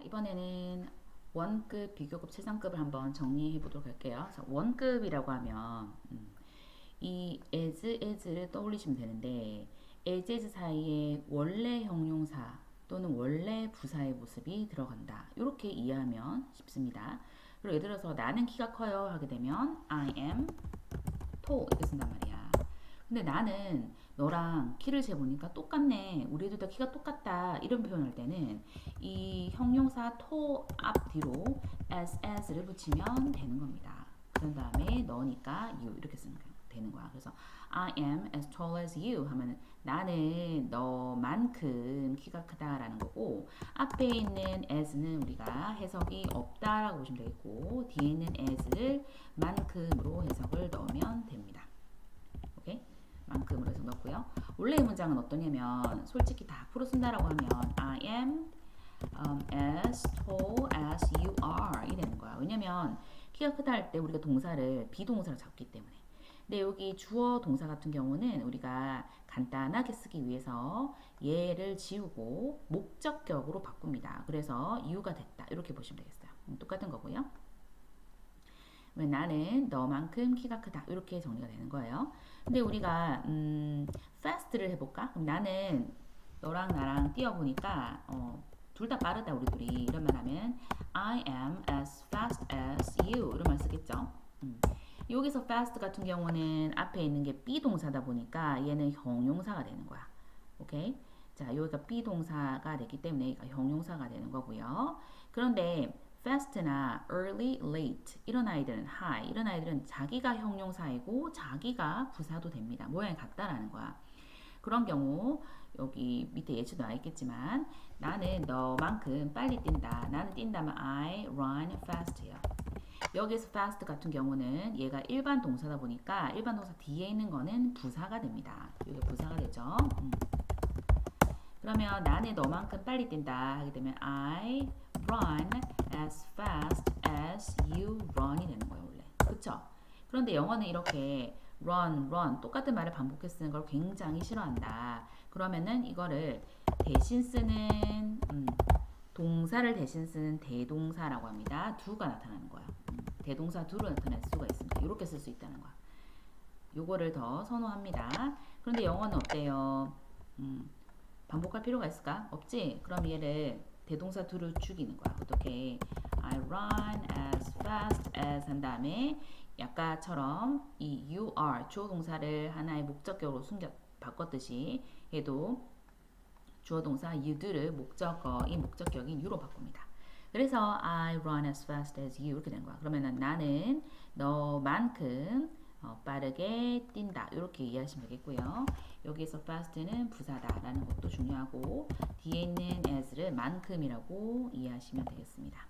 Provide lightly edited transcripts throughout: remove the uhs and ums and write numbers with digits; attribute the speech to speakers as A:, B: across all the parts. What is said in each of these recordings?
A: 이번에는 원급, 비교급, 최상급을 한번 정리해 보도록 할게요. 그래서 원급이라고 하면 이 as를 떠올리시면 되는데 as 사이에 원래 형용사 또는 원래 부사의 모습이 들어간다. 이렇게 이해하면 쉽습니다. 그리고 예를 들어서 나는 키가 커요 하게 되면 I am tall 이렇게 쓴단 말이야. 근데 나는 너랑 키를 재보니까 똑같네. 우리 둘 다 키가 똑같다. 이런 표현할 때는 이 형용사 to 앞 뒤로 as를 붙이면 되는 겁니다. 그런 다음에 너니까 you 이렇게 쓰면 되는 거야. 그래서 I am as tall as you 하면 나는 너만큼 키가 크다라는 거고 앞에 있는 as는 우리가 해석이 없다라고 보시면 되겠고 뒤에 있는 as를 만큼으로 해석을 넣으면 됩니다. 오케이? 만큼으로 해서 넣고요. 원래 이 문장은 어떠냐면 솔직히 다 앞으로 쓴다라고 하면 I am as tall as you are 이되는 거야. 왜냐면 키가 크다 할 때 우리가 동사를 비동사로 잡기 때문에. 근데 여기 주어 동사 같은 경우는 우리가 간단하게 쓰기 위해서 얘를 지우고 목적격으로 바꿉니다. 그래서 you가 됐다. 이렇게 보시면 되겠어요. 똑같은 거고요. 왜 나는 너만큼 키가 크다 이렇게 정리가 되는 거예요. 근데 우리가 fast를 해볼까? 그럼 나는 너랑 나랑 뛰어보니까 둘 다 빠르다 우리 둘이 이런 말 하면 I am as fast as you 이런 말 쓰겠죠. 여기서 fast 같은 경우는 앞에 있는 게 비동사다 보니까 얘는 형용사가 되는 거야. 오케이? 자, 여기가 비동사가 됐기 때문에 여기가 형용사가 되는 거고요. 그런데 fast나 early, late 이런 아이들은 high 이런 아이들은 자기가 형용사이고 자기가 부사도 됩니다. 모양이 같다라는 거야. 그런 경우 여기 밑에 예시도 나와 있겠지만 나는 너만큼 빨리 뛴다. 나는 뛴다면 I run fast요. 여기서 fast 같은 경우는 얘가 일반 동사다 보니까 일반 동사 뒤에 있는 거는 부사가 됩니다. 이게 부사가 되죠. 그러면 나는 너만큼 빨리 뛴다 하게 되면 I run as fast as you run이 되는 거예요 원래. 그쵸? 그런데 영어는 이렇게 run 똑같은 말을 반복해서 쓰는 걸 굉장히 싫어한다. 그러면은 이거를 대신 쓰는 동사를 대신 쓰는 대동사라고 합니다. do가 나타나는 거예요. 대동사 do로 나타날 수가 있습니다. 이렇게 쓸 수 있다는 거야. 요거를 더 선호합니다. 그런데 영어는 어때요? 반복할 필요가 있을까? 없지? 그럼 얘를 대동사 do로 죽이는 거야. 어떻게? I run as fast as 한 다음에 약가처럼 이 you are 주어 동사를 하나의 목적격으로 바꿨듯이 얘도 주어 동사 you do를 목적어인 목적격인 you로 바꿉니다. 그래서 I run as fast as you 이렇게 된 거야. 그러면은 나는 너만큼 빠르게 뛴다. 이렇게 이해하시면 되겠고요. 여기서 fast는 부사다라는 것도 중요하고 뒤에 있는 as를 만큼이라고 이해하시면 되겠습니다.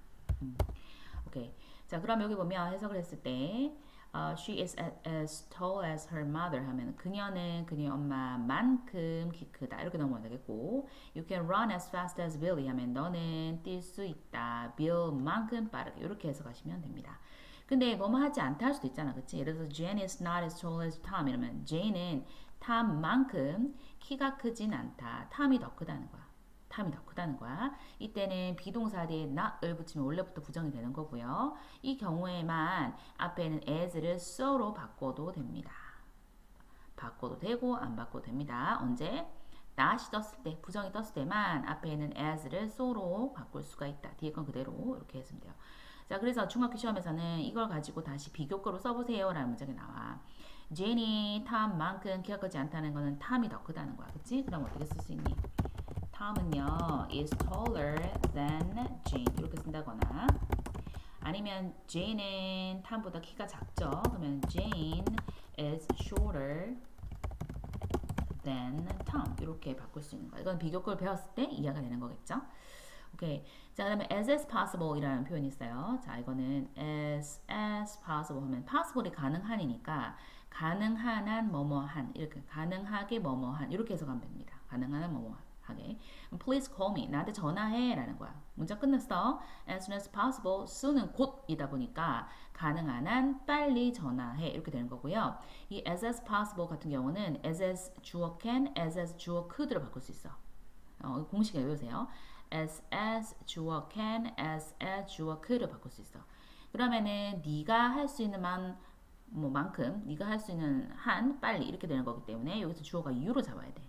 A: 오케이. 자, 그럼 여기 보면 해석을 했을 때 she is as tall as her mother 하면 그녀는 그녀의 엄마만큼 키 크다 이렇게 넘어가면 되겠고 you can run as fast as Billy 하면 너는 뛸 수 있다 Bill만큼 빠르게 이렇게 해석하시면 됩니다. 근데 뭐뭐 하지 않다 할 수도 있잖아 그치? 예를 들어서 Jane is not as tall as Tom 이러면 Jane은 탐만큼 키가 크진 않다 탐이 더 크다는 거야. 탐이 더 크다는 거야. 이때는 비동사 뒤에 not을 붙이면 원래부터 부정이 되는 거고요. 이 경우에만 앞에는 as를 so로 바꿔도 됩니다. 바꿔도 되고 안 바꿔도 됩니다. 언제? not이 떴을 때, 부정이 떴을 때만 앞에는 as를 so로 바꿀 수가 있다. 뒤에 건 그대로 이렇게 했으면 돼요. 자, 그래서 중학교 시험에서는 이걸 가지고 다시 비교급으로 써보세요 라는 문장이 나와. 제인이 탐만큼 키가 크지 않다는 거는 탐이 더 크다는 거야. 그치? 그럼 어떻게 쓸 수 있니? 탐은요 is taller than Jane 이렇게 쓴다거나 아니면 Jane은 탐보다 키가 작죠. 그러면 Jane is shorter than Tom 이렇게 바꿀 수 있는 거예요. 이건 비교급을 배웠을 때 이해가 되는 거겠죠. 오케이. 자, 그다음에 as possible 이라는 표현이 있어요. 자, 이거는 as possible 하면 possible이 가능한이니까 가능한 한 뭐뭐한 이렇게 가능하게 뭐뭐한 이렇게 해석하면 됩니다. 가능한 한 뭐뭐한 하게. Please call me. 나한테 전화해 라는 거야. 문장 끝났어. As soon as possible. soon은 곧이다 보니까 가능한 한 빨리 전화해 이렇게 되는 거고요. 이 as possible 같은 경우는 as 주어 can, as 주어 could로 바꿀 수 있어. 공식을 외우세요. as 주어 can, as 주어 could로 바꿀 수 있어. 그러면은 네가 할 수 있는 만큼 네가 할 수 있는 한 빨리 이렇게 되는 거기 때문에 여기서 주어가 you로 잡아야 돼.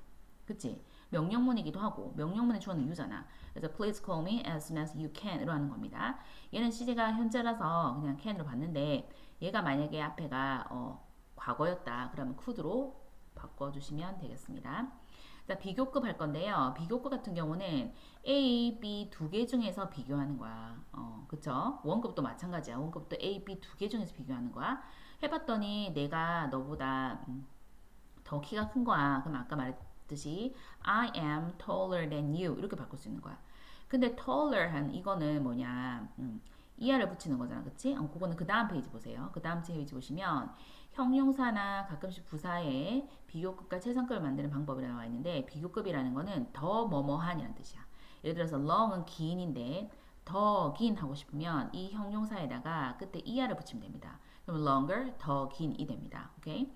A: 그치? 명령문이기도 하고 명령문의 주어는 you잖아. 그래서 please call me as soon as you can으로 하는 겁니다. 얘는 시제가 현재라서 그냥 can으로 봤는데 얘가 만약에 앞에가 과거였다. 그러면 could로 바꿔주시면 되겠습니다. 자, 비교급 할 건데요. 비교급 같은 경우는 A, B 두 개 중에서 비교하는 거야. 그쵸? 원급도 마찬가지야. 원급도 A, B 두 개 중에서 비교하는 거야. 해봤더니 내가 너보다 더 키가 큰 거야. 그럼 아까 말했듯이 I am taller than you 이렇게 바꿀 수 있는 거야. 근데 taller 한 이거는 뭐냐? ER을 붙이는 거잖아. 그치? 그거는 그 다음 페이지 보세요. 그 다음 페이지 보시면 형용사나 가끔씩 부사에 비교급과 최상급을 만드는 방법이 나와 있는데 비교급이라는 거는 더 뭐뭐한이라는 뜻이야. 예를 들어서 long은 긴인데 더 긴 하고 싶으면 이 형용사에다가 끝에 ER을 붙이면 됩니다. 그럼 longer, 더 긴이 됩니다. 오케이?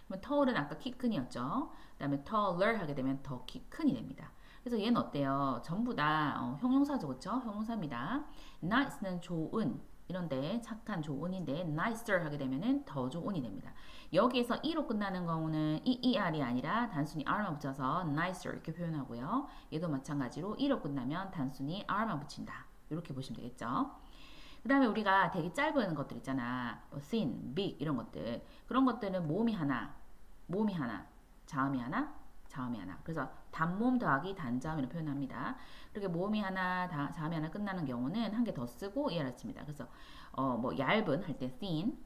A: 그러면 tall은 아까 키 큰이었죠. 그 다음에 taller 하게 되면 더 키 큰이 됩니다. 그래서 얘는 어때요? 전부 다 형용사죠, 그렇죠? 형용사입니다. nice는 좋은 이런데 착한 좋은인데 nicer 하게 되면은 더 좋은이 됩니다. 여기에서 e로 끝나는 경우는 er이 아니라 단순히 r만 붙여서 nicer 이렇게 표현하고요. 얘도 마찬가지로 e로 끝나면 단순히 r만 붙인다. 이렇게 보시면 되겠죠. 그 다음에 우리가 되게 짧은 것들 있잖아. 뭐 thin, big 이런 것들. 그런 것들은 모음이 하나, 자음이 하나, 자음이 하나. 그래서 단모음 더하기 단자음으로 표현합니다. 그렇게 모음이 하나, 자음이 하나 끝나는 경우는 한 개 더 쓰고 이해를 칩니다. 그래서 뭐 얇은 할 때 thin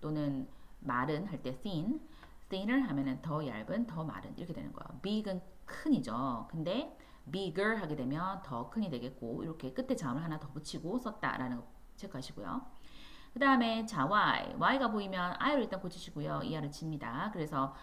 A: 또는 마른 할 때 thin, thinner 하면은 더 얇은, 더 마른 이렇게 되는 거예요. big은 큰이죠. 근데 bigger 하게 되면 더 큰이 되겠고 이렇게 끝에 자음을 하나 더 붙이고 썼다라는 거 체크하시고요. 그 다음에 자 y가 보이면 i로 일단 고치시고요. 이하를 칩니다. 그래서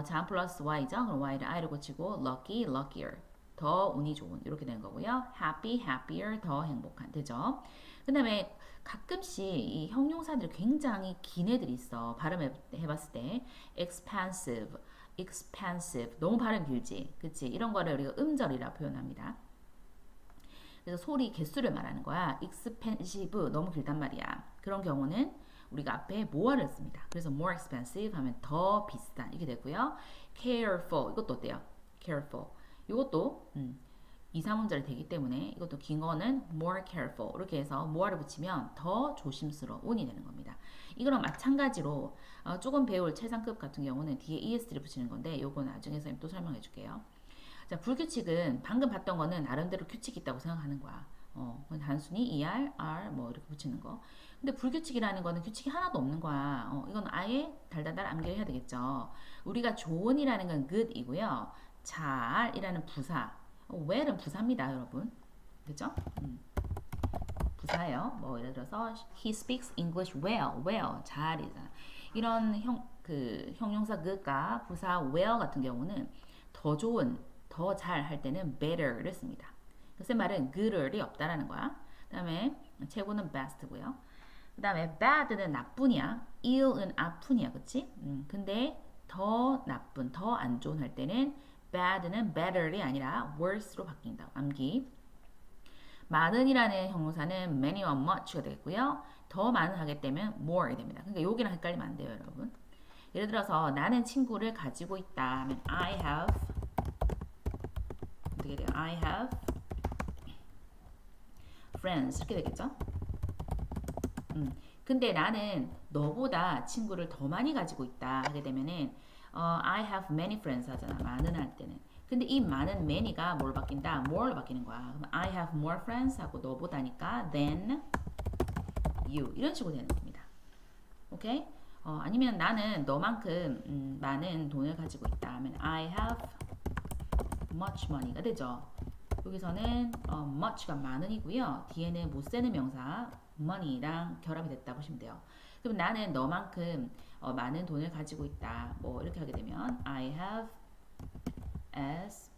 A: 자음 플러스 y죠. 그럼 y를 i로 고치고 lucky, luckier 더 운이 좋은 이렇게 되는 거고요. happy, happier 더 행복한 되죠. 그 다음에 가끔씩 이 형용사들이 굉장히 긴 애들이 있어. 발음해봤을 때 expansive, expansive 너무 발음 길지, 그치? 이런 거를 우리가 음절이라 표현합니다. 그래서 소리 개수를 말하는 거야. expensive 너무 길단 말이야. 그런 경우는 우리가 앞에 more를 씁니다. 그래서 more expensive 하면 더 비싼 이게 되고요. careful 이것도 어때요? careful 이것도 2, 3음절이 되기 때문에 이것도 긴 거는 more careful 이렇게 해서 more를 붙이면 더 조심스러운이 되는 겁니다. 이거랑 마찬가지로 조금 배울 최상급 같은 경우는 뒤에 es를 붙이는 건데 요거 나중에 선생님 또 설명해 줄게요. 자, 불규칙은 방금 봤던 거는 나름대로 규칙이 있다고 생각하는 거야. 단순히 ER, R 뭐 이렇게 붙이는 거. 근데 불규칙이라는 거는 규칙이 하나도 없는 거야. 이건 아예 달달달 암기해야 되겠죠. 우리가 좋은이라는 건 good이고요. 잘이라는 부사. well은 부사입니다, 여러분. 그죠? 부사예요. 뭐 예를 들어서 he speaks English well, 잘이잖아. 이런 형용사 good과 부사 well 같은 경우는 더 좋은 더 잘 할 때는 better를 씁니다. 그 말은 good을이 없다라는 거야. 그 다음에 최고는 best고요. 그 다음에 bad는 나쁜이야. ill은 아픈이야. 그치? 근데 더 나쁜, 더 안 좋은 할 때는 bad는 better이 아니라 worse로 바뀐다. 암기. 많은이라는 형용사는 many와 much가 되겠고요. 더 많은 하게 되면 more이 됩니다. 그러니까 여기랑 헷갈리면 안 돼요, 여러분. 예를 들어서 나는 친구를 가지고 있다 하면 I have 어떻게 돼요? I have friends 이렇게 되겠죠? 근데 나는 너보다 친구를 더 많이 가지고 있다 하게 되면은 I have many friends 하잖아. 많은 할 때는. 근데 이 많은 many가 뭘 바뀐다? more로 바뀌는 거야. 그럼 I have more friends 하고 너보다니까 than you 이런 식으로 되는 겁니다. 오케이? 아니면 나는 너만큼 많은 돈을 가지고 있다 하면 I have much money가 되죠. 여기서는 much가 많은이고요. 뒤에는 못 세는 명사 money랑 결합이 됐다 보시면 돼요. 그럼 나는 너만큼 많은 돈을 가지고 있다. 뭐 이렇게 하게 되면 I have as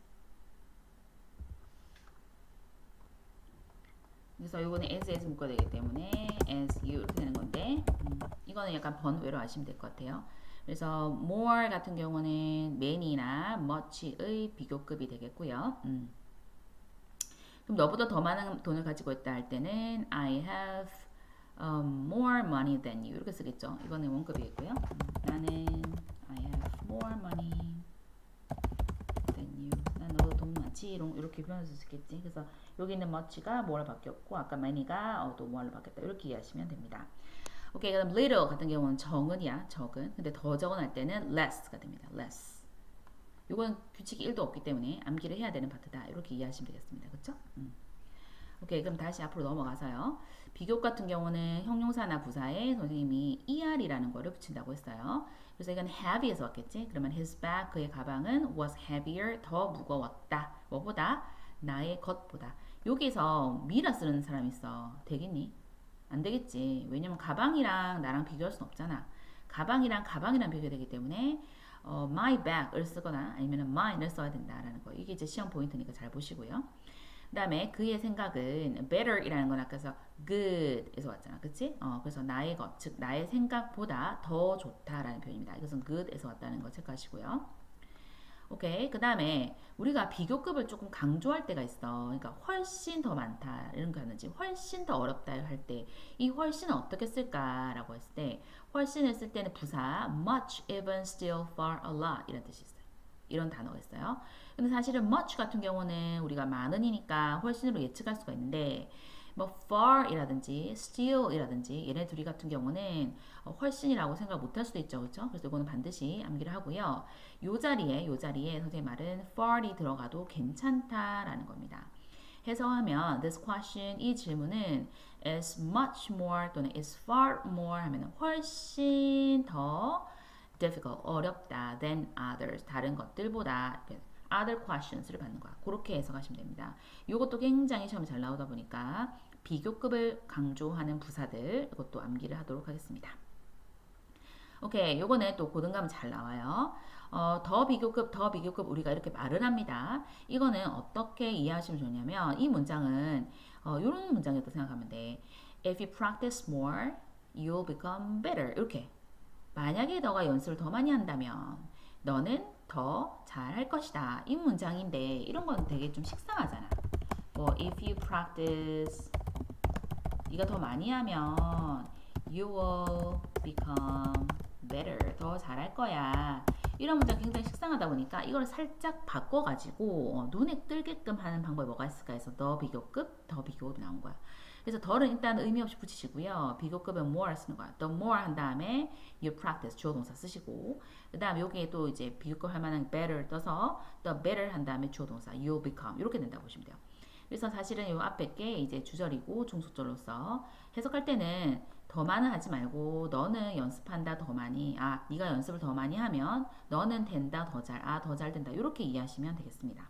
A: 그래서 이거는 as 묶어야 되기 때문에 as you 이렇게 되는 건데 이거는 약간 번외로 아시면 될 것 같아요. 그래서 more 같은 경우는 many나 much의 비교급이 되겠고요. 그럼 너보다 더 많은 돈을 가지고 있다 할 때는 I have more money than you 이렇게 쓰겠죠. 이거는 원급이겠고요. 나는 I have more money than you. 난 너보다 돈 많지. 이렇게 표현할 수 있겠지. 그래서 여기 있는 much가 뭐로 바뀌었고 아까 many가 또 뭐로 바뀌었다. 이렇게 이해하시면 됩니다. 오케이, 그다음 little 같은 경우는 정은이야, 적은. 근데 더 적은 할 때는 less가 됩니다. less. 이건 규칙이 1도 없기 때문에 암기를 해야 되는 파트다. 이렇게 이해하시면 되겠습니다. 그렇죠? 오케이, 그럼 다시 앞으로 넘어가서요. 비교 같은 경우는 형용사나 부사에 선생님이 er이라는 거를 붙인다고 했어요. 그래서 이건 heavy에서 왔겠지? 그러면 his bag, 그의 가방은 was heavier, 더 무거웠다. 뭐보다? 나의 것보다. 여기서 미라 쓰는 사람 있어. 되겠니? 안 되겠지. 왜냐면 가방이랑 나랑 비교할 순 없잖아. 가방이랑 비교되기 때문에 my bag을 쓰거나 아니면 mine을 써야 된다라는 거. 이게 이제 시험 포인트니까 잘 보시고요. 그 다음에 그의 생각은 better이라는 건 아까서 good에서 왔잖아. 그치? 그래서 나의 것, 즉 나의 생각보다 더 좋다라는 표현입니다. 이것은 good에서 왔다는 거 체크하시고요. 오케이. 그 다음에 우리가 비교급을 조금 강조할 때가 있어. 그러니까 훨씬 더 많다 이런 거 하는지 훨씬 더 어렵다 할 때 이 훨씬은 어떻게 쓸까라고 했을 때 훨씬을 쓸 때는 부사 much, even, still, far, a lot 이런 뜻이 있어요. 이런 단어가 있어요. 근데 사실은 much 같은 경우는 우리가 많은이니까 훨씬으로 예측할 수가 있는데 뭐 far이라든지 still이라든지 얘네 둘이 같은 경우는 훨씬이라고 생각 못할 수도 있죠, 그렇죠? 그래서 이거는 반드시 암기를 하고요. 요 자리에 선생님 말은 far이 들어가도 괜찮다라는 겁니다. 해석하면 this question 이 질문은 is much more 또는 is far more 하면 훨씬 더 difficult 어렵다 than others 다른 것들보다 other questions를 받는 거야. 그렇게 해석하시면 됩니다. 이것도 굉장히 시험에 잘 나오다 보니까 비교급을 강조하는 부사들 이것도 암기를 하도록 하겠습니다. 오케이, 요거는 또 고등감 잘 나와요. 더 비교급 우리가 이렇게 말을 합니다. 이거는 어떻게 이해하시면 좋냐면 이 문장은 이런 문장이었다 생각하면 돼. If you practice more, you'll become better. 이렇게. 만약에 너가 연습을 더 많이 한다면 너는 더 잘할 것이다. 이 문장인데 이런 건 되게 좀 식상하잖아. 뭐 if you practice 네가 더 많이 하면 you will become better. 더 잘할 거야. 이런 문장 굉장히 식상하다 보니까 이걸 살짝 바꿔가지고 눈에 띄게끔 하는 방법이 뭐가 있을까 해서 더 비교급 나온 거야. 그래서 더는 일단 의미 없이 붙이시고요. 비교급은 more 쓰는 거야. the more 한 다음에 you practice 주어 동사 쓰시고 그 다음 여기에 또 이제 비교급 할 만한 better 떠서 the better 한 다음에 주어 동사 you'll become 이렇게 된다고 보시면 돼요. 그래서 사실은 이 앞에 게 이제 주절이고 종속절로서 해석할 때는 더 많은 하지 말고 너는 연습한다 더 많이 네가 연습을 더 많이 하면 너는 된다 더 잘 된다 이렇게 이해하시면 되겠습니다.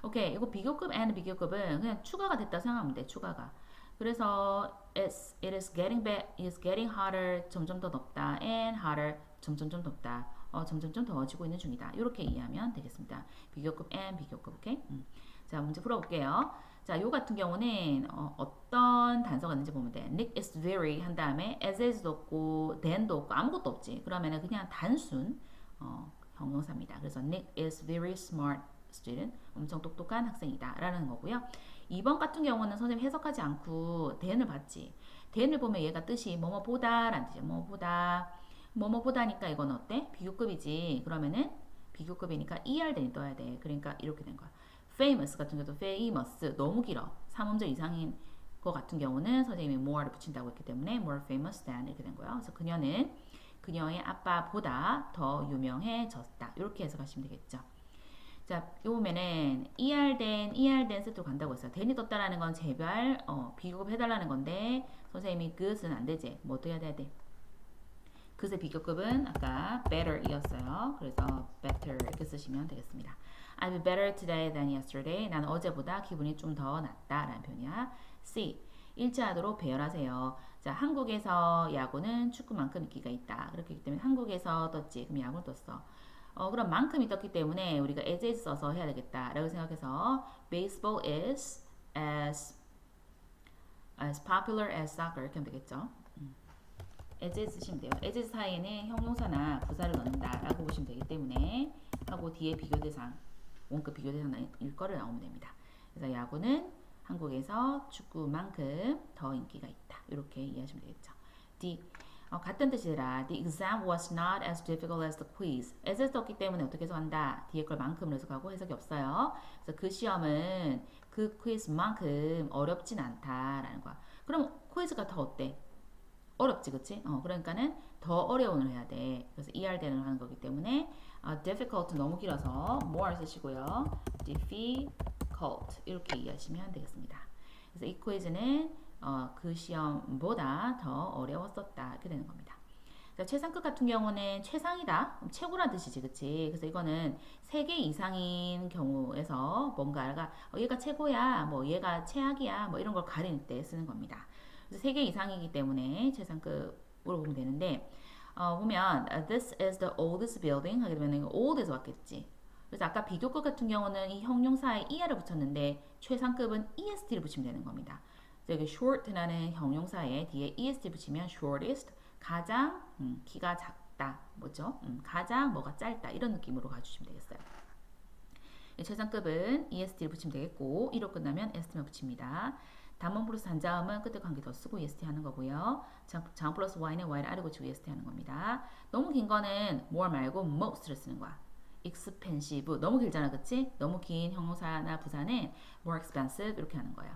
A: 오케이, 이거 비교급 and 비교급은 그냥 추가가 됐다 생각하면 돼. 추가가. 그래서 it is getting hotter 점점 더 덥다 and hotter 점점점 덥다 점점점 더워지고 있는 중이다. 이렇게 이해하면 되겠습니다. 비교급 and 비교급. 오케이. 자, 문제 풀어볼게요. 자, 요 같은 경우는 어떤 단서가 있는지 보면 돼. Nick is very 한 다음에 as is도 없고 than도 없고 아무것도 없지. 그러면은 그냥 단순 형용사입니다. 그래서 Nick is very smart student. 엄청 똑똑한 학생이다 라는 거고요. 2번 같은 경우는 선생님 해석하지 않고 than을 봤지. than을 보면 얘가 뜻이 뭐뭐보다 라는 뜻이야. 뭐뭐보다니까 이건 어때? 비교급이지. 그러면은 비교급이니까 er 떠야 돼. 그러니까 이렇게 된 거야. famous 같은 경우도 famous 너무 길어. 3음절 이상인 거 같은 경우는 선생님이 more를 붙인다고 했기 때문에 more famous than 이렇게 된 거예요. 그래서 그녀는 그녀의 아빠보다 더 유명해졌다. 이렇게 해석하시면 되겠죠. 자, 요 보면은 ER 된 세트로 간다고 했어요. then이 떴다라는 건 제발 비교급 해달라는 건데 선생님이 그것은 안 되지. 뭐 어떻게 해야 돼? 그것의 비교급은 아까 better이었어요. 그래서 better 이렇게 쓰시면 되겠습니다. I'm better today than yesterday. 난 어제보다 기분이 좀 더 낫다라는 표현이야. C. 일치하도록 배열하세요. 자, 한국에서 야구는 축구만큼 인기가 있다. 그렇기 때문에 한국에서 떴지. 그럼 야구를 떴어. 그럼 만큼이 떴기 때문에 우리가 as is 써서 해야 되겠다라고 생각해서 baseball is as popular as soccer 이렇게 하면 되겠죠. as is 쓰시면 돼요. as is 사이에는 형용사나 부사를 넣는다라고 보시면 되기 때문에 하고 뒤에 비교대상 원급 비교대상일 거를 나오면 됩니다. 그래서 야구는 한국에서 축구만큼 더 인기가 있다. 이렇게 이해하시면 되겠죠. D. 같은 뜻이라 the exam was not as difficult as the quiz. as를 썼기 때문에 어떻게 해석한다? 뒤에 걸 만큼으로 해석하고 해석이 없어요. 그래서 그 시험은 그 퀴즈만큼 어렵진 않다라는 거야. 그럼 퀴즈가 더 어때? 어렵지, 그치? 그러니까는 더 어려운을 해야 돼. 그래서 ER 대는 하는 거기 때문에 difficult 너무 길어서 more 쓰시고요. difficult 이렇게 이해하시면 되겠습니다. 그래서 이 퀴즈는 그 시험보다 더 어려웠었다 이렇게 되는 겁니다. 자, 최상급 같은 경우는 최상이다, 최고란 뜻이지, 그치? 그래서 이거는 3개 이상인 경우에서 뭔가가 얘가 최고야, 뭐 얘가 최악이야, 뭐 이런 걸 가릴 때 쓰는 겁니다. 그래서 3개 이상이기 때문에 최상급으로 보면 되는데 보면 this is the oldest building 하게 되면 old에서 왔겠지. 그래서 아까 비교급 같은 경우는 이 형용사에 er을 붙였는데 최상급은 est를 붙이면 되는 겁니다. 여기 short라는 형용사에 뒤에 est 붙이면 shortest 가장 키가 작다 뭐죠? 가장 뭐가 짧다 이런 느낌으로 가주시면 되겠어요. 최상급은 est를 붙이면 되겠고 1로 끝나면 est만 붙입니다. 단문 플러스 단자음은 끝에 관계 더 쓰고 est 하는 거고요. 장 플러스 y는 y를 아래 고치고 est 하는 겁니다. 너무 긴 거는 more 말고 most를 쓰는 거야. expensive 너무 길잖아, 그치? 너무 긴 형용사나 부사는 more expensive 이렇게 하는 거예요.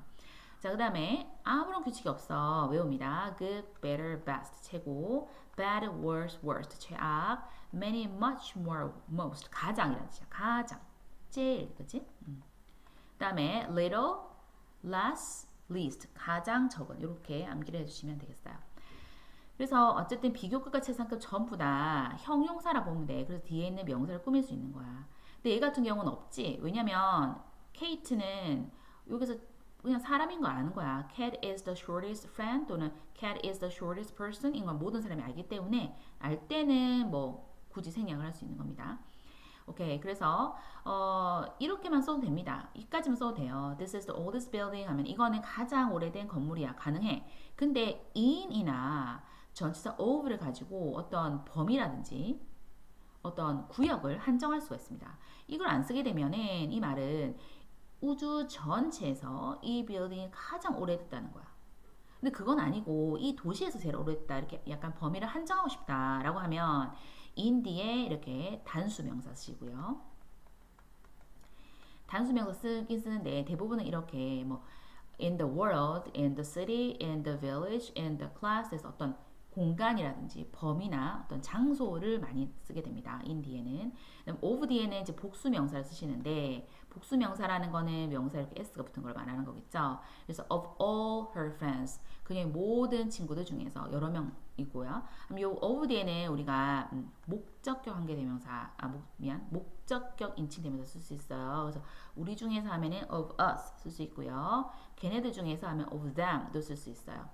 A: 자, 그 다음에 아무런 규칙이 없어. 외웁니다. good, better, best 최고, bad, worse, worst 최악, many, much, more, most 가장이라는 뜻이야. 가장, 제일, 그치? 그 다음에 little, less, least 가장 적은 이렇게 암기를 해주시면 되겠어요. 그래서 어쨌든 비교급과 최상급 전부 다 형용사라 보면 돼. 그래서 뒤에 있는 명사를 꾸밀 수 있는 거야. 근데 얘 같은 경우는 없지. 왜냐면 케이트는 여기서 그냥 사람인 거 아는 거야. Cat is the shortest friend 또는 Cat is the shortest person 이건 모든 사람이 알기 때문에 알 때는 뭐 굳이 생략을 할 수 있는 겁니다. 오케이, 그래서 이렇게만 써도 됩니다. 이까지만 써도 돼요. This is the oldest building 하면 이거는 가장 오래된 건물이야. 가능해. 근데 in이나 전치사 of를 가지고 어떤 범위라든지 어떤 구역을 한정할 수가 있습니다. 이걸 안 쓰게 되면은 이 말은 우주 전체에서 이 빌딩이 가장 오래됐다는 거야. 근데 그건 아니고 이 도시에서 제일 오래됐다 이렇게 약간 범위를 한정하고 싶다라고 하면 in 뒤에 이렇게 단수 명사 쓰시고요. 단수 명사 쓰긴 쓰는데 대부분은 이렇게 뭐 in the world, in the city, in the village, in the class에서 어떤 공간이라든지 범위나 어떤 장소를 많이 쓰게 됩니다. in 뒤에는. of 뒤에는 이제 복수 명사를 쓰시는데 복수 명사라는 거는 명사 이렇게 s가 붙은 걸 말하는 거겠죠. 그래서 of all her friends 그녀의 모든 친구들 중에서 여러 명이고요. 요 of 뒤에는 우리가 목적격 관계대명사 목적격 인칭대명사 쓸 수 있어요. 그래서 우리 중에서 하면은 of us 쓸 수 있고요. 걔네들 중에서 하면 of them도 쓸 수 있어요.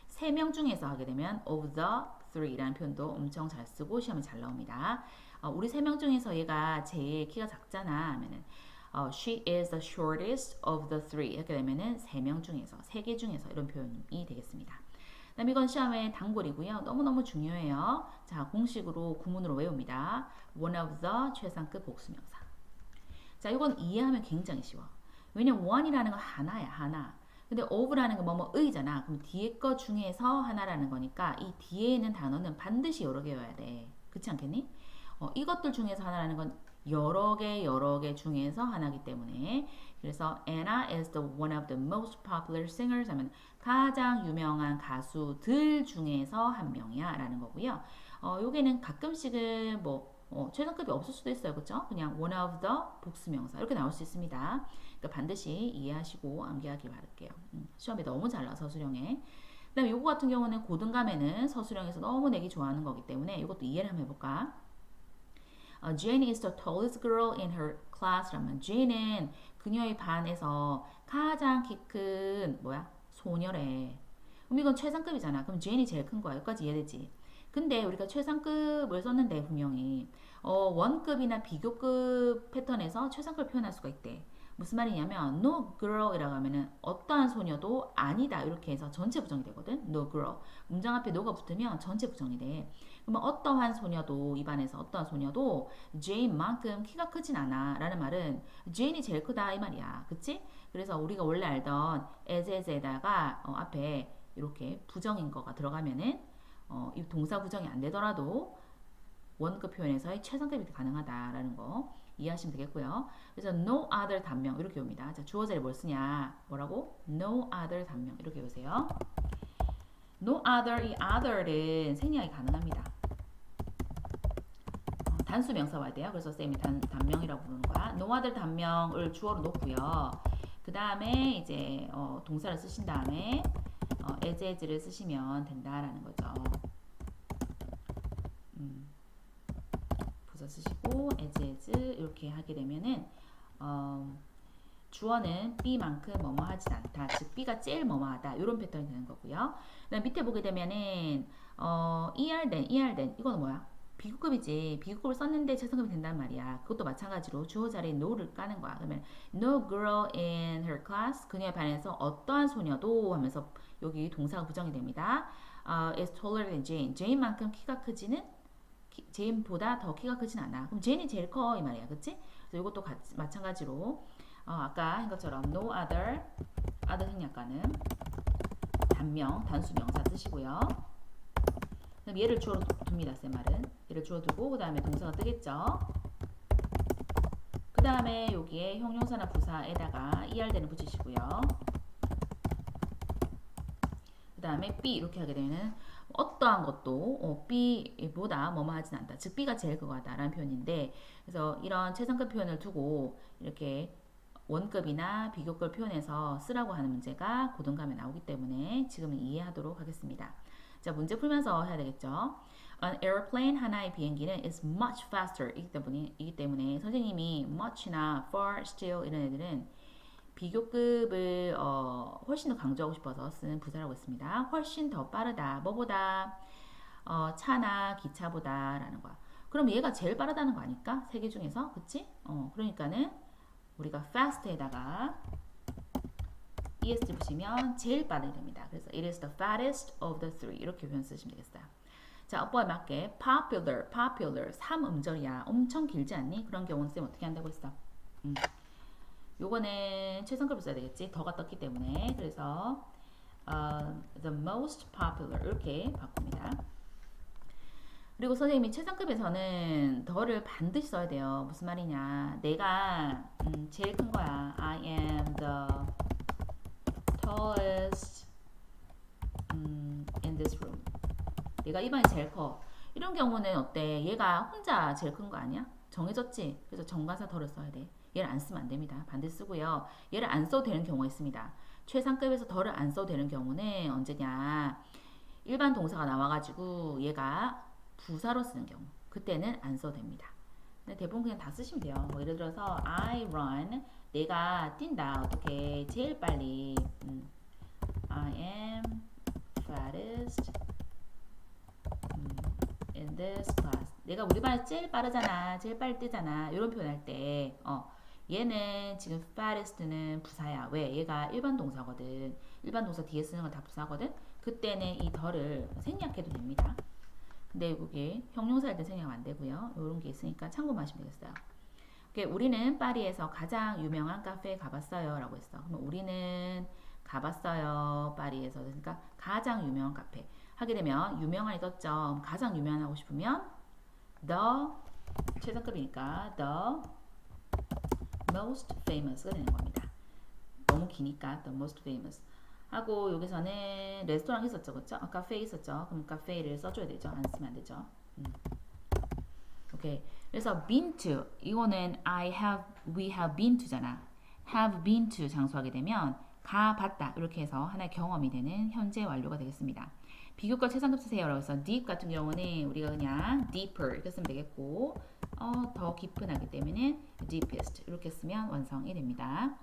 A: 3명 중에서 하게 되면 of the three라는 표현도 엄청 잘 쓰고 시험에 잘 나옵니다. 우리 3명 중에서 얘가 제일 키가 작잖아 하면은 she is the shortest of the three 이렇게 되면은 3명 중에서 3개 중에서 이런 표현이 되겠습니다. 그다음 이건 시험의 단골이고요. 너무너무 중요해요. 자, 공식으로 구문으로 외웁니다. one of the 최상급 복수명사. 자, 이건 이해하면 굉장히 쉬워. 왜냐면 one이라는 건 하나야, 하나. 근데 of라는 건 뭐뭐의잖아. 그럼 뒤에 거 중에서 하나라는 거니까 이 뒤에 있는 단어는 반드시 여러 개여야 돼. 그렇지 않겠니? 이것들 중에서 하나라는 건 여러 개 중에서 하나이기 때문에 그래서 Anna is the one of the most popular singers 하면 가장 유명한 가수들 중에서 한 명이야 라는 거고요. 요게는 가끔씩은 최상급이 없을 수도 있어요. 그렇죠? 그냥 one of the 복수명사 이렇게 나올 수 있습니다. 그러니까 반드시 이해하시고 암기하길 바랄게요. 시험에 너무 잘 나와서 서술형에. 그 다음에 요거 같은 경우는 고등감에는 서술형에서 너무 내기 좋아하는 거기 때문에 이것도 이해를 한번 해볼까? Jane is the tallest girl in her class 라면 Jane은 그녀의 반에서 가장 키 큰 소녀래. 그럼 이건 최상급이잖아. 그럼 Jane이 제일 큰 거야. 여기까지 이해되지? 근데 우리가 최상급을 썼는데 분명히 원급이나 비교급 패턴에서 최상급을 표현할 수가 있대. 무슨 말이냐면 no girl이라고 하면은 어떠한 소녀도 아니다 이렇게 해서 전체 부정이 되거든. no girl. 문장 앞에 no가 붙으면 전체 부정이 돼. 그러면 어떠한 소녀도 입안에서 어떠한 소녀도 Jane만큼 키가 크진 않아 라는 말은 Jane이 제일 크다 이 말이야. 그치? 그래서 우리가 원래 알던 as에다가 앞에 이렇게 부정인 거가 들어가면은 이 동사 구정이 안 되더라도 원급 표현에서의 최상급이 가능하다라는 거 이해하시면 되겠고요. 그래서 no other 단명 이렇게 옵니다. 자, 주어 자리에 뭘 쓰냐? 뭐라고? no other 단명 이렇게 보세요. no other 이 other는 생략이 가능합니다. 단수 명사 와야 돼요. 그래서 쌤이 단명이라고 부르는 거야. no other 단명을 주어로 놓고요. 그 다음에 이제 동사를 쓰신 다음에 as를 쓰시면 된다라는 거죠. 부사 쓰시고 as 이렇게 하게 되면은 주어는 B만큼 뭐뭐 하진 않다. 즉 B가 제일 뭐뭐하다. 이런 패턴이 되는 거고요. 그다음 밑에 보게 되면은 ER된 이거는 뭐야? 비교급이지. 비교급을 썼는데 최상급이 된단 말이야. 그것도 마찬가지로 주어 자리에 no를 까는 거야. 그러면 no girl in her class 그녀의 반에서 어떠한 소녀도 하면서 여기 동사가 부정이 됩니다. is taller than Jane. Jane만큼 키가 크지는 제인보다 더 키가 크진 않아. 그럼 제인이 제일 커 이 말이야. 그치? 그래서 이것도 마찬가지로 아까 한 것처럼 no other 생략가는 단명, 단수 명사 쓰시고요. 그럼 얘를 주어로 둡니다. 쌤 말은. 얘를 주어 두고 그 다음에 동사가 뜨겠죠. 그 다음에 여기에 형용사나 부사에다가 er대는 붙이시고요. 그 다음에 B 이렇게 하게 되면 어떠한 것도 B보다 뭐뭐 하진 않다. 즉 B가 제일 그거하다 라는 표현인데 그래서 이런 최상급 표현을 두고 이렇게 원급이나 비교급 표현해서 쓰라고 하는 문제가 고등감에 나오기 때문에 지금은 이해하도록 하겠습니다. 자, 문제 풀면서 해야 되겠죠. An airplane 하나의 비행기는 is much faster 이기 때문에 선생님이 much나 far, still 이런 애들은 비교급을 훨씬 더 강조하고 싶어서 쓰는 부사라고 했습니다. 훨씬 더 빠르다. 뭐보다? 차나 기차보다 라는 거야. 그럼 얘가 제일 빠르다는 거 아닐까? 세 개 중에서. 그치? 그러니까는 우리가 fast에다가 es 붙이면 제일 빠르게 됩니다. 그래서 it is the fattest of the three 이렇게 표현 쓰시면 되겠어요. 자, 어법에 맞게 popular 3음절이야. 엄청 길지 않니? 그런 경우는 쌤 어떻게 한다고 했어? 요거는 최상급을 써야 되겠지. 더가 떴기 때문에. 그래서 the most popular 이렇게 바꿉니다. 그리고 선생님이 최상급에서는 더를 반드시 써야 돼요. 무슨 말이냐. 내가 제일 큰 거야. I am the tallest in this room. 내가 이 방이 제일 커. 이런 경우는 어때? 얘가 혼자 제일 큰 거 아니야? 정해졌지? 그래서 정관사 더를 써야 돼. 얘를 안 쓰면 안 됩니다. 반드시 쓰고요. 얘를 안 써도 되는 경우가 있습니다. 최상급에서 더를 안 써도 되는 경우는 언제냐? 일반 동사가 나와가지고 얘가 부사로 쓰는 경우. 그때는 안 써도 됩니다. 근데 대부분 그냥 다 쓰시면 돼요. 뭐 예를 들어서 I run 내가 뛴다. 어떻게 제일 빨리 I am fattest in this class. 내가 우리 반에서 제일 빠르잖아. 제일 빨리 뛰잖아. 이런 표현할 때 얘는 지금 fattest는 부사야. 왜? 얘가 일반 동사거든. 일반 동사 뒤에 쓰는 건 다 부사거든. 그때는 이 덜을 생략해도 됩니다. 근데 이게 형용사일 때 생략 안 되고요. 이런 게 있으니까 참고하시면 되겠어요. 우리는 파리에서 가장 유명한 카페에 가봤어요 라고 했어. 그럼 우리는 가봤어요 파리에서. 그러니까 가장 유명한 카페 하게 되면 유명한이 떴죠. 가장 유명한 하고 싶으면 the 최상급이니까 the most famous가 되는 겁니다. 너무 기니까 the most famous 하고 여기서는 레스토랑 있었죠. 그쵸? 카페 있었죠. 그럼 카페를 써줘야 되죠. 안 쓰면 안 되죠. 오케이. 그래서 been to 이거는 we have been to잖아. have been to 장수하게 되면 가봤다 이렇게 해서 하나의 경험이 되는 현재 완료가 되겠습니다. 비교과 최상급 쓰세요 라고 해서 deep 같은 경우는 우리가 그냥 deeper 이렇게 쓰면 되겠고 더 깊은 하기 때문에 deepest 이렇게 쓰면 완성이 됩니다.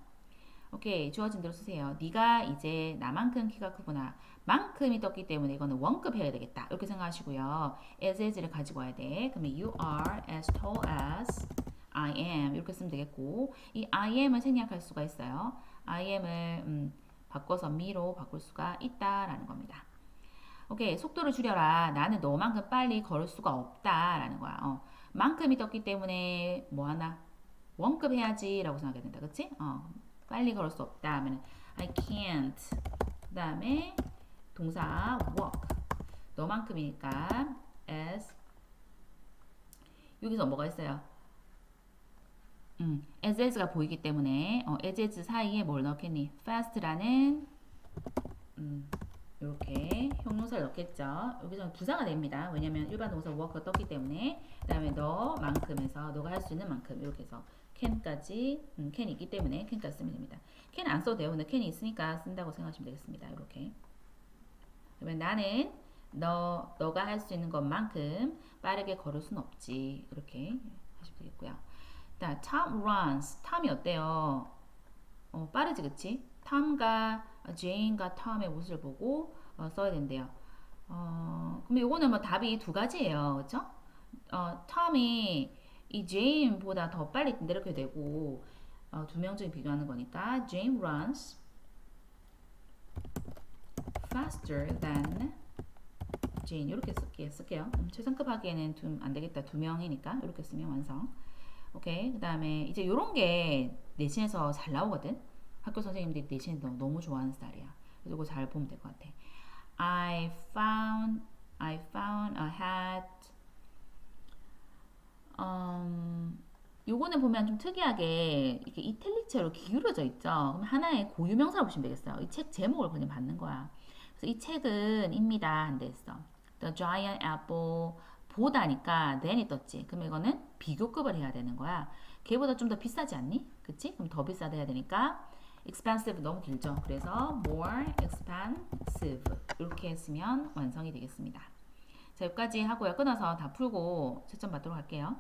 A: 오케이. 주어진 대로 쓰세요. 네가 이제 나만큼 키가 크구나. 만큼이 떴기 때문에 이거는 원급 해야 되겠다. 이렇게 생각하시고요. as를 가지고 와야 돼. 그러면 you are as tall as I am 이렇게 쓰면 되겠고 이 I am을 생략할 수가 있어요. I am을 바꿔서 me로 바꿀 수가 있다라는 겁니다. 오케이, 속도를 줄여라. 나는 너만큼 빨리 걸을 수가 없다라는 거야. 만큼이 떴기 때문에 뭐 하나? 원급 해야지라고 생각해야 된다. 그치? 빨리 걸을 수 없다 하면 I can't. 그 다음에 동사 walk. 너만큼이니까 as. 여기서 뭐가 있어요? as가 보이기 때문에 as 사이에 뭘 넣겠니? fast라는 이렇게 형용사를 넣겠죠. 여기서는 부사가 됩니다. 왜냐면 일반 동사 walk가 떴기 때문에. 그 다음에 너만큼에서 너가 할 수 있는 만큼 이렇게 해서 can까지 can이 있기 때문에 can까지 쓰면 됩니다. can 안 써도 돼요. 근데 can이 있으니까 쓴다고 생각하시면 되겠습니다. 이렇게. 그러면 나는 너가 할 수 있는 것만큼 빠르게 걸을 수는 없지. 이렇게 하시면 되겠고요. 자, Tom runs. 톰이 어때요? 빠르지, 그치? 톰과 제인과 톰의 모습을 보고 써야 된대요. 그럼 요거는 뭐 답이 두 가지예요. 그쵸? 톰이 이 제인보다 더 빨리 뛴다 이렇게 되고 두 명 중에 비교하는 거니까 Jane runs faster than Jane 이렇게 쓸게요. 최상급 하기에는 안 되겠다. 두 명이니까 이렇게 쓰면 완성. 오케이. 그 다음에 이제 요런 게 내신에서 잘 나오거든. 학교 선생님들이 내신 너무 좋아하는 스타일이야. 그래서 이거 잘 보면 될 것 같아. I found a hat. 요거는 보면 좀 특이하게 이렇게 이탈리처로 기울어져 있죠. 그럼 하나의 고유명사로 보시면 되겠어요. 이 책 제목을 그냥 받는 거야. 그래서 이 책은 입니다. 한데 있어. The Giant Apple 보다니까 than이 떴지. 그럼 이거는 비교급을 해야 되는 거야. 걔보다 좀 더 비싸지 않니? 그치? 그럼 더 비싸다 해야 되니까 expensive 너무 길죠. 그래서 more expensive 이렇게 했으면 완성이 되겠습니다. 자, 여기까지 하고요. 끊어서 다 풀고 채점 받도록 할게요.